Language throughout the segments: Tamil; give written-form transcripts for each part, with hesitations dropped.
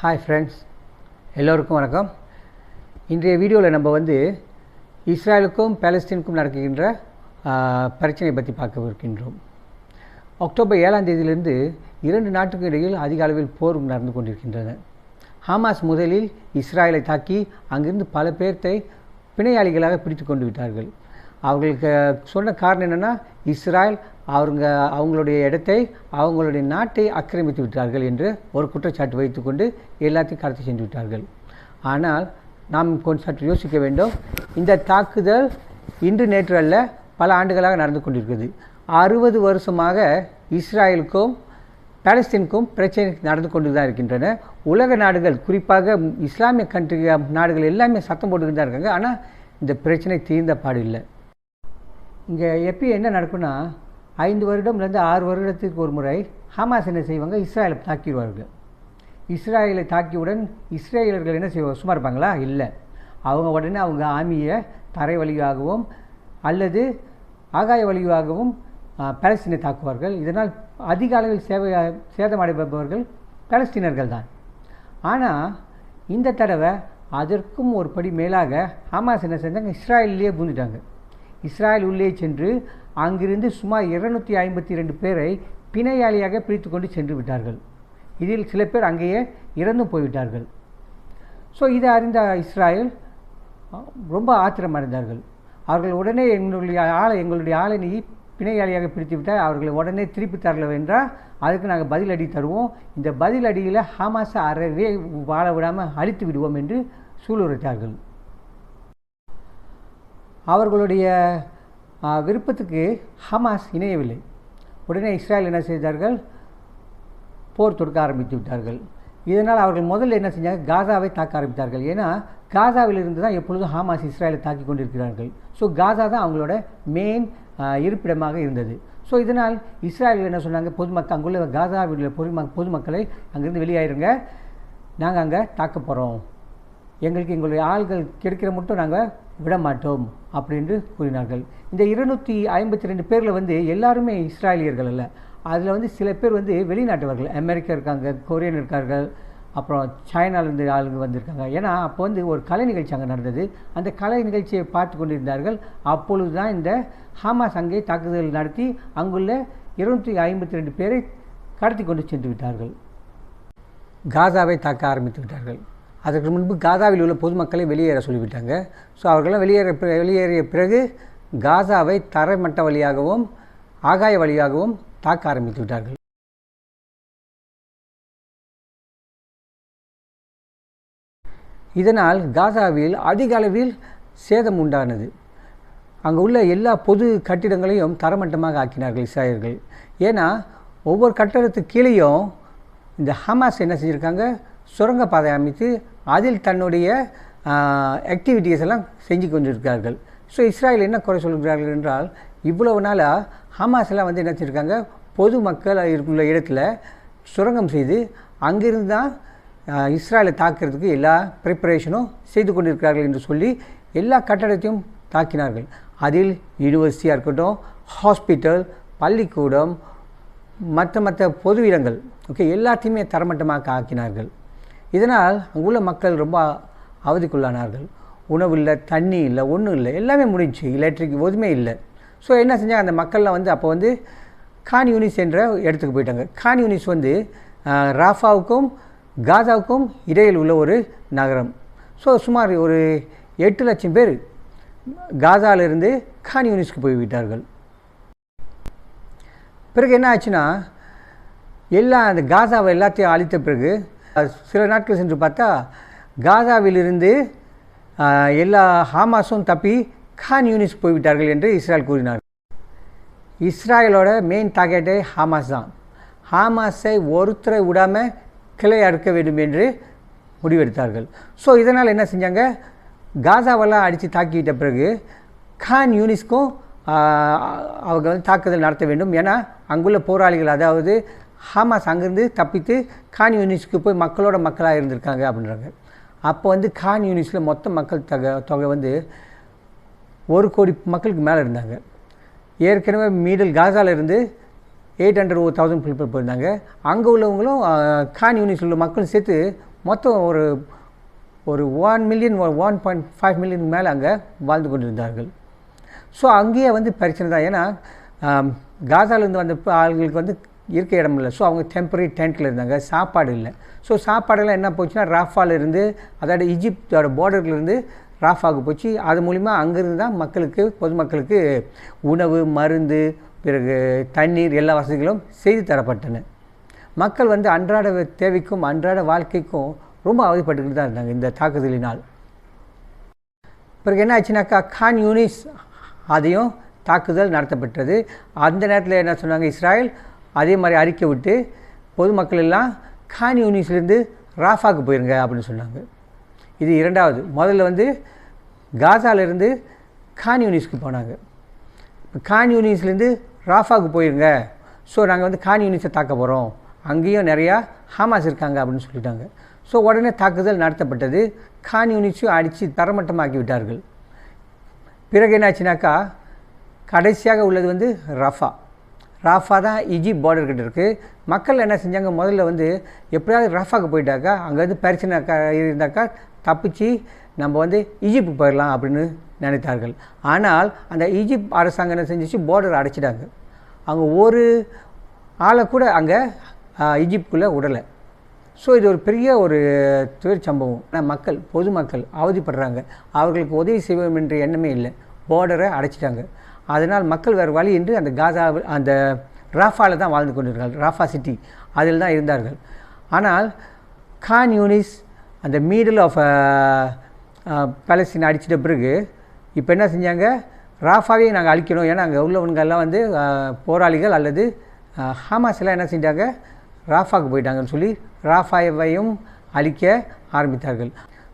ஹாய் ஃப்ரெண்ட்ஸ், எல்லோருக்கும் வணக்கம். இன்றைய வீடியோவில் நம்ம இஸ்ராயலுக்கும் பாலஸ்தீனுக்கும் நடக்கின்ற பிரச்சனையை பற்றி பார்க்க இருக்கின்றோம். அக்டோபர் 7ஆம் தேதியிலிருந்து இரண்டு நாட்டுக்கு இடையில் அதிக அளவில் போர் நடந்து கொண்டிருக்கின்றன. ஹமாஸ் முதலில் இஸ்ராயலை தாக்கி அங்கிருந்து பல பேர்த்தை பிணையாளிகளாக பிடித்து கொண்டு விட்டார்கள். அவர்களுக்கு சொன்ன காரணம் என்னென்னா, இஸ்ராயல் அவங்களுடைய இடத்தை, அவங்களுடைய நாட்டை ஆக்கிரமித்து விட்டார்கள் என்று ஒரு குற்றச்சாட்டு வைத்துக்கொண்டு எல்லாத்தையும் கடத்தி சென்று விட்டார்கள். ஆனால் நாம் கொஞ்சம் சற்று யோசிக்க வேண்டும். இந்த தாக்குதல் இன்று நேற்று அல்ல, பல ஆண்டுகளாக நடந்து கொண்டிருக்கிறது. 60 வருஷமாக இஸ்ராயலுக்கும் பாலஸ்தீனுக்கும் பிரச்சனை நடந்து கொண்டு தான் இருக்கின்றன. உலக நாடுகள், குறிப்பாக இஸ்லாமிய கண்ட்ரி நாடுகள் எல்லாமே சத்தம் போட்டுக்கிட்டு தான் இருக்காங்க. ஆனால் இந்த பிரச்சனை தீர்ந்த பாடு இல்லை. இங்கே எப்பயும் என்ன நடக்குன்னா, 5 வருடம்லேருந்து 6 வருடத்துக்கு ஒரு முறை ஹமாஸ் என்ன செய்வாங்க, இஸ்ராயலை தாக்கிடுவார்கள். இஸ்ராயலை தாக்கியவுடன் இஸ்ரேலர்கள் என்ன செய்வாங்க, சும்மா இருப்பாங்களா? இல்லை. அவங்க உடனே அவங்க ஆர்மியை தரை வழியாகவும் அல்லது ஆகாய வழியாகவும் பாலஸ்தீனை தாக்குவார்கள். இதனால் அதிக அளவில் சேதமடைபவர்கள் பாலஸ்தீனர்கள் தான். ஆனால் இந்த தடவை அதற்கும் ஒரு படி மேலாக ஹமாஸ் என்ன செஞ்சாங்க, இஸ்ராயலிலேயே பூந்துட்டாங்க. இஸ்ராயல் உள்ளே சென்று அங்கிருந்து சுமார் 252 பேரை பிணையாளியாக பிடித்து கொண்டு சென்று விட்டார்கள். இதில் சில பேர் அங்கேயே இறந்தும் போய்விட்டார்கள். ஸோ இதை அறிந்த இஸ்ராயல் ரொம்ப ஆத்திரமடைந்தார்கள். அவர்கள் உடனே எங்களுடைய ஆளை நீ பிணையாளியாக பிடித்து விட்டால் அவர்களை உடனே திருப்பி தரல என்றால் அதுக்கு நாங்கள் பதில் அடி தருவோம், இந்த பதில் அடியில் ஹமாஸை அறவே வாழ விடாமல் அழித்து விடுவோம் என்று சூளுரைத்தார்கள். அவர்களுடைய விருப்பத்துக்கு ஹமாஸ் இணையவில்லை. உடனே இஸ்ராயல் என்ன செய்தார்கள், போர் தொடுக்க ஆரம்பித்து விட்டார்கள். இதனால் அவர்கள் முதல்ல என்ன செஞ்சாங்க, காசாவை தாக்க ஆரம்பித்தார்கள். ஏன்னா காசாவிலிருந்து தான் எப்பொழுதும் ஹமாஸ் இஸ்ராயலை தாக்கி கொண்டிருக்கிறார்கள். ஸோ காசா தான் அவங்களோட மெயின் இருப்பிடமாக இருந்தது. ஸோ இதனால் இஸ்ராயல் என்ன சொன்னாங்க, பொதுமக்கள் அங்குள்ள காசாவில் பொதுமக்களை அங்கேருந்து வெளியாயிருங்க, நாங்கள் அங்கே தாக்க போகிறோம், எங்களுடைய ஆள்கள் கிடைக்கிற மட்டும் நாங்கள் விட மாட்டோம் அப்படின்னு கூறினார்கள். இந்த 252 பேரில் எல்லாருமே இஸ்ராயலியர்கள் அல்ல. அதில் சில பேர் வெளிநாட்டவர்கள், அமெரிக்கா இருக்காங்க, கொரியன் இருக்கார்கள், அப்புறம் சைனாலேருந்து ஆளுங்க வந்திருக்காங்க. ஏன்னா அப்போ ஒரு கலை நிகழ்ச்சி அங்கே நடந்தது. அந்த கலை நிகழ்ச்சியை பார்த்து கொண்டிருந்தார்கள். அப்பொழுது தான் இந்த ஹமாஸ் அங்கே தாக்குதல் நடத்தி அங்குள்ள 252 பேரை கடத்தி கொண்டு சென்று விட்டார்கள். காசாவை தாக்க ஆரம்பித்து விட்டார்கள். அதற்கு முன்பு காசாவில் உள்ள பொதுமக்களை வெளியேற சொல்லிவிட்டாங்க. ஸோ அவர்களெல்லாம் வெளியேறிய பிறகு காசாவை தரைமட்ட வழியாகவும் ஆகாய வழியாகவும் தாக்க ஆரம்பித்து விட்டார்கள். இதனால் காசாவில் அதிக அளவில் சேதம் உண்டானது. அங்கே உள்ள எல்லா பொது கட்டிடங்களையும் தரமட்டமாக ஆக்கினார்கள் இஸ்ராயல்கள். ஏன்னா ஒவ்வொரு கட்டடத்துக்கு கீழேயும் இந்த ஹமாஸ் என்ன செஞ்சுருக்காங்க, சுரங்கப்பாதை அமைத்து அதில் தன்னுடைய ஆக்டிவிட்டீஸ் எல்லாம் செஞ்சு கொண்டிருக்கிறார்கள். ஸோ இஸ்ராயல் என்ன குறை சொல்கிறார்கள் என்றால், இவ்வளவு நாளாக ஹமாஸ் எல்லாம் என்ன செஞ்சுருக்காங்க, பொதுமக்கள் இருக்குள்ள இடத்துல சுரங்கம் செய்து அங்கிருந்து தான் இஸ்ராயலை தாக்கிறதுக்கு எல்லா ப்ரிப்பரேஷனும் செய்து கொண்டிருக்கிறார்கள் என்று சொல்லி எல்லா கட்டடத்தையும் தாக்கினார்கள். அதில் யூனிவர்சிட்டியாக இருக்கட்டும், ஹாஸ்பிட்டல், பள்ளிக்கூடம், மற்ற பொது இடங்கள், எல்லாத்தையுமே தரமட்டமாக ஆக்கினார்கள். இதனால் அங்குள்ள மக்கள் ரொம்ப அவதிக்குள்ளானார்கள். உணவு இல்லை, தண்ணி இல்லை, ஒன்றும் இல்லை, எல்லாமே முடிஞ்சு, எலக்ட்ரிக் எதுவுமே இல்லை. ஸோ என்ன செஞ்சாங்க, அந்த மக்கள்லாம் அப்போ கான் யூனிஸ் என்ற இடத்துக்கு போயிட்டாங்க. கான் யூனிஸ் ராஃபாவுக்கும் காசாவுக்கும் இடையில் உள்ள ஒரு நகரம். ஸோ சுமார் ஒரு 8 லட்சம் பேர் காசாவிலிருந்து கான் யூனிஸ்க்கு போய்விட்டார்கள். பிறகு என்ன ஆச்சுன்னா, அந்த காசாவை எல்லாத்தையும் அழித்த பிறகு சில நாட்கள் சென்று பார்த்தா காசாவிலிருந்து எல்லா ஹமாஸும் தப்பி கான் யூனிஸ் போய்விட்டார்கள் என்று இஸ்ராயல் கூறினார். இஸ்ராயலோட மெயின் டார்கெட்டே ஹமாஸ் தான். ஹமாஸை ஒருத்தரை விடாமல் கிளை அறுக்க வேண்டும் என்று முடிவெடுத்தார்கள். ஸோ இதனால் என்ன செஞ்சாங்க, காசாவெல்லாம் அடித்து தாக்கிவிட்ட பிறகு கான் யூனிஸ்க்கும் அவங்க தாக்குதல் நடத்த வேண்டும். ஏன்னா அங்குள்ள போராளிகள், அதாவது ஹமாஸ் அங்கேருந்து தப்பித்து கான் யூனிஸ்க்கு போய் மக்களோட மக்களாக இருந்திருக்காங்க அப்படின்றாங்க. அப்போ கான் யூனிஸில் மொத்த மக்கள் தொகை 1 கோடி மக்களுக்கு மேலே இருந்தாங்க. ஏற்கனவே மீடில் காசாவிலிருந்து 800,000 பீப்புள் போயிருந்தாங்க. அங்கே உள்ளவங்களும் கான் யூனிஸில் உள்ள மக்களும் சேர்த்து மொத்தம் ஒரு ஒரு 1 மில்லியன் 1.5 மில்லியன் மேலே அங்கே வாழ்ந்து கொண்டிருந்தார்கள். ஸோ அங்கேயே வந்து பிரச்சனை தான். ஏன்னா காசாலேருந்து வந்த ஆளுங்களுக்கு வந்து இருக்க இடம் இல்லை. ஸோ அவங்க டெம்பரரி டென்ட்டில் இருந்தாங்க, சாப்பாடு இல்லை. ஸோ சாப்பாடெல்லாம் என்ன போச்சுன்னா ராஃபாலேருந்து, அதாவது ஈஜிப்டோட பார்டர்லேருந்து ராஃபாவுக்கு போச்சு. அது மூலிமா அங்கேருந்து தான் மக்களுக்கு, பொதுமக்களுக்கு உணவு, மருந்து, பிறகு தண்ணீர், எல்லா வசதிகளும் செய்து தரப்பட்டன. மக்கள் வந்து அன்றாட தேவைக்கும் அன்றாட வாழ்க்கைக்கும் ரொம்ப அவதிப்பட்டுக்கிட்டு தான் இருந்தாங்க இந்த தாக்குதலினால். பிறகு என்ன ஆச்சுனாக்கா கான் யூனிஸ் அதையும் தாக்குதல் நடத்தப்பட்டது. அந்த நேரத்தில் என்ன சொன்னாங்க, இஸ்ராயல் அதே மாதிரி அறிக்கை விட்டு பொதுமக்கள் எல்லாம் கான் யூனிஸ்லேருந்து ராஃபாவுக்கு போயிருங்க அப்படின்னு சொன்னாங்க. இது இரண்டாவது. முதல்ல வந்து காசாலேருந்து கான் யூனிஸ்க்கு போனாங்க. கான் யூனிஸ்லேருந்து ராஃபாவுக்கு போயிருங்க, ஸோ நாங்கள் வந்து கான் யூனிஸை தாக்க போகிறோம், அங்கேயும் நிறையா ஹமாஸ் இருக்காங்க அப்படின்னு சொல்லிட்டாங்க. ஸோ உடனே தாக்குதல் நடத்தப்பட்டது. கான் யூனிஸையும் அடித்து தரமட்டமாக்கி விட்டார்கள். பிறகு என்னாச்சுனாக்கா கடைசியாக உள்ளது வந்து ராஃபா தான் ஈஜிப்ட் பார்டர்கிட்ட இருக்குது. மக்கள் என்ன செஞ்சாங்க, முதல்ல வந்து எப்படியாவது ராஃபாவுக்கு போயிட்டாக்கா அங்கே வந்து பிரச்சனை இருந்தாக்கா தப்பிச்சு நம்ம வந்து ஈஜிப்ட் போயிடலாம் அப்படின்னு நினைத்தார்கள். ஆனால் அந்த ஈஜிப்ட் அரசாங்கம் என்ன செஞ்சிச்சு, பார்டர் அடைச்சிட்டாங்க. அவங்க ஒரு ஆளை கூட அங்கே ஈஜிப்டுக்குள்ளே விடலை. ஸோ இது ஒரு பெரிய ஒரு துயர் சம்பவம். ஆனால் பொதுமக்கள் அவதிப்படுறாங்க. அவர்களுக்கு உதவி செய்வோம் என்ற எண்ணமே இல்லை. பார்டரை அடைச்சிட்டாங்க. அதனால் மக்கள் வேறு வழி என்று அந்த அந்த ராஃபாவில் தான் வாழ்ந்து கொண்டிருந்தார்கள். ராஃபா சிட்டி அதில் தான் இருந்தார்கள். ஆனால் கான் யூனிஸ் அந்த மிடில் ஆஃப் பாலஸ்தீன் அடிச்சிட்ட பிறகு இப்போ என்ன செஞ்சாங்க, ராஃபாவையும் நாங்கள் அழிக்கணும். ஏன்னா அங்கே உள்ளவங்கெல்லாம் வந்து போராளிகள் அல்லது ஹமாஸ் எல்லாம் என்ன செஞ்சாங்க, ராஃபாவுக்கு போயிட்டாங்கன்னு சொல்லி ராஃபாவையும் அழிக்க ஆரம்பித்தார்கள்.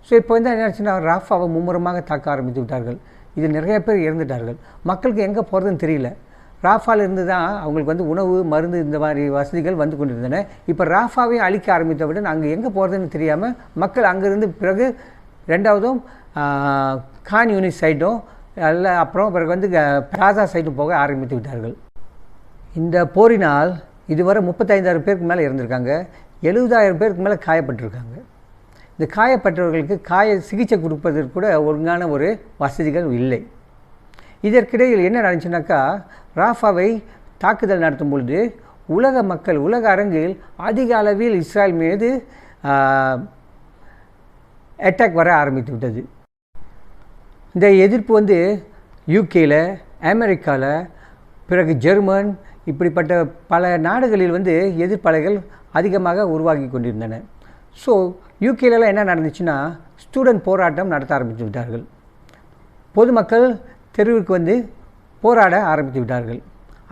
ஸோ இப்போ வந்து என்னாச்சுன்னா ராஃபாவை மும்முரமாக தாக்க ஆரம்பித்து விட்டார்கள். இதில் நிறைய பேர் இறந்துட்டார்கள். மக்களுக்கு எங்கே போகிறதுன்னு தெரியல. ராஃபாவில் இருந்து தான் அவங்களுக்கு வந்து உணவு, மருந்து, இந்த மாதிரி வசதிகள் வந்து கொண்டிருந்தன. இப்போ ராஃபாவையும் அழிக்க ஆரம்பித்தவுடன் அங்கே எங்கே போகிறதுன்னு தெரியாமல் மக்கள் அங்கேருந்து பிறகு ரெண்டாவதும் கான் யூனிஸ் சைடும் எல்லாம் அப்புறம் பிறகு வந்து காசா சைடும் போக ஆரம்பித்து விட்டார்கள். இந்த போரினால் இதுவரை 35,000 பேருக்கு மேலே இறந்துருக்காங்க. 70,000 பேருக்கு மேலே காயப்பட்டிருக்காங்க. இந்த காயப்பட்டவர்களுக்கு சிகிச்சை கொடுப்பதற்கு கூட ஒழுங்கான ஒரு வசதிகள் இல்லை. இதற்கிடையில் என்ன நடந்துச்சுனாக்கா, ராஃபாவை தாக்குதல் நடத்தும் பொழுது உலக அரங்கில் அதிக அளவில் இஸ்ராயல் மீது அட்டாக் வர ஆரம்பித்து விட்டது. இந்த எதிர்ப்பு வந்து யூகேயில், அமெரிக்காவில், பிறகு ஜெர்மன், இப்படிப்பட்ட பல நாடுகளில் வந்து எதிர்ப்பலைகள் அதிகமாக உருவாகி கொண்டிருந்தன. ஸோ யூகேலலாம் என்ன நடந்துச்சுன்னா, ஸ்டூடெண்ட் போராட்டம் நடத்த ஆரம்பித்து விட்டார்கள். பொதுமக்கள் தெருவுக்கு வந்து போராட ஆரம்பித்து விட்டார்கள்.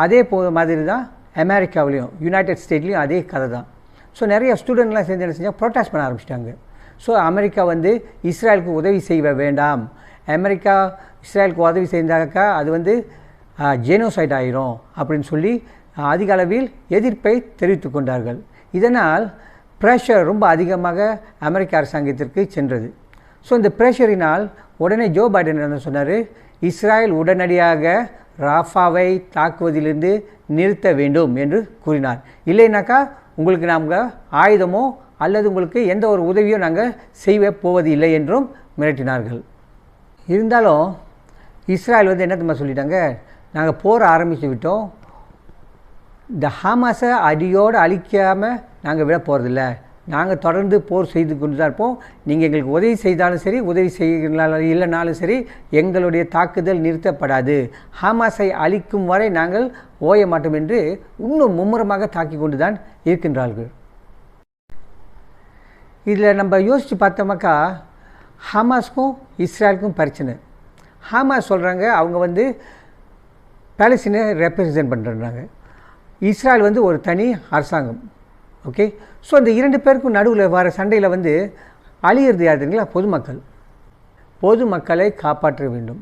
அதே மாதிரி தான் அமெரிக்காவிலையும் யுனைடெட் ஸ்டேட்லேயும் அதே கதை தான். ஸோ நிறைய ஸ்டூடெண்ட்லாம் சேர்ந்து என்ன செஞ்சால் ப்ரொட்டஸ்ட் பண்ண ஆரம்பிச்சிட்டாங்க. ஸோ அமெரிக்கா வந்து இஸ்ராயலுக்கு உதவி செய்ய வேண்டாம், அமெரிக்கா இஸ்ராயலுக்கு உதவி செய்தாக்கா அது வந்து ஜெனோசைட் ஆயிரும் அப்படின்னு சொல்லி அதிக அளவில் எதிர்ப்பை தெரிவித்து கொண்டார்கள். இதனால் ப்ரெஷர் ரொம்ப அதிகமாக அமெரிக்க அரசாங்கத்திற்கு சென்றது. ஸோ இந்த ப்ரெஷரினால் உடனே ஜோ பைடன் என்ன சொன்னார், இஸ்ராயல் உடனடியாக ராஃபாவை தாக்குவதிலிருந்து நிறுத்த வேண்டும் என்று கூறினார். இல்லைனாக்கா உங்களுக்கு நாங்கள் ஆயுதமோ அல்லது உங்களுக்கு எந்த ஒரு உதவியோ நாங்கள் செய்ய போவது இல்லை என்றும் மிரட்டினார்கள். இருந்தாலும் இஸ்ராயல் வந்து என்ன சொல்லிட்டாங்க, நாங்கள் போர ஆரம்பித்து விட்டோம், இந்த ஹமாஸை அடியோடு அழிக்காமல் நாங்கள் விட போகிறதில்ல, நாங்கள் தொடர்ந்து போர் செய்து கொண்டு தான் இருப்போம், நீங்கள் எங்களுக்கு உதவி செய்தாலும் சரி, உதவி செய்யலாம் இல்லைனாலும் சரி, எங்களுடைய தாக்குதல் நிறுத்தப்படாது, ஹமாஸை அழிக்கும் வரை நாங்கள் ஓய மாட்டோம் என்று இன்னும் மும்முரமாக தாக்கி கொண்டு தான் இருக்கின்றார்கள். இதில் நம்ம யோசித்து பார்த்தோமாக்கா ஹமாஸுக்கும் இஸ்ராயலுக்கும் பிரச்சனை. ஹமாஸ் சொல்கிறாங்க அவங்க வந்து பாலஸ்தீனை ரெப்ரசன்ட் பண்ணுறாங்க, இஸ்ராயல் வந்து ஒரு தனி அரசாங்கம். ஓகே, ஸோ அந்த இரண்டு பேருக்கும் நடுவில் வர சண்டையில் வந்து அழியிறது யாருங்களா, பொதுமக்களை காப்பாற்ற வேண்டும்.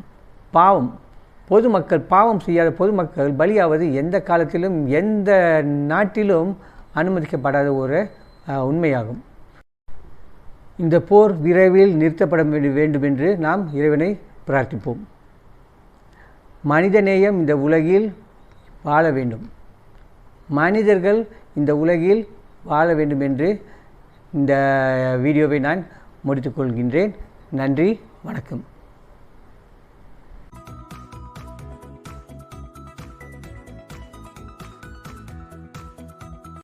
பாவம் செய்யாத பொதுமக்கள் பலியாவது எந்த காலத்திலும் எந்த நாட்டிலும் அனுமதிக்கப்படாத ஒரு உண்மையாகும். இந்த போர் விரைவில் நிறுத்தப்பட வேண்டும் என்று நாம் இறைவனை பிரார்த்திப்போம். மனிதநேயம் இந்த உலகில் வாழ வேண்டும், மனிதர்கள் இந்த உலகில் வாழ வேண்டும் என்று இந்த வீடியோவை நான் முடித்துக்கொள்கின்றேன். நன்றி, வணக்கம்.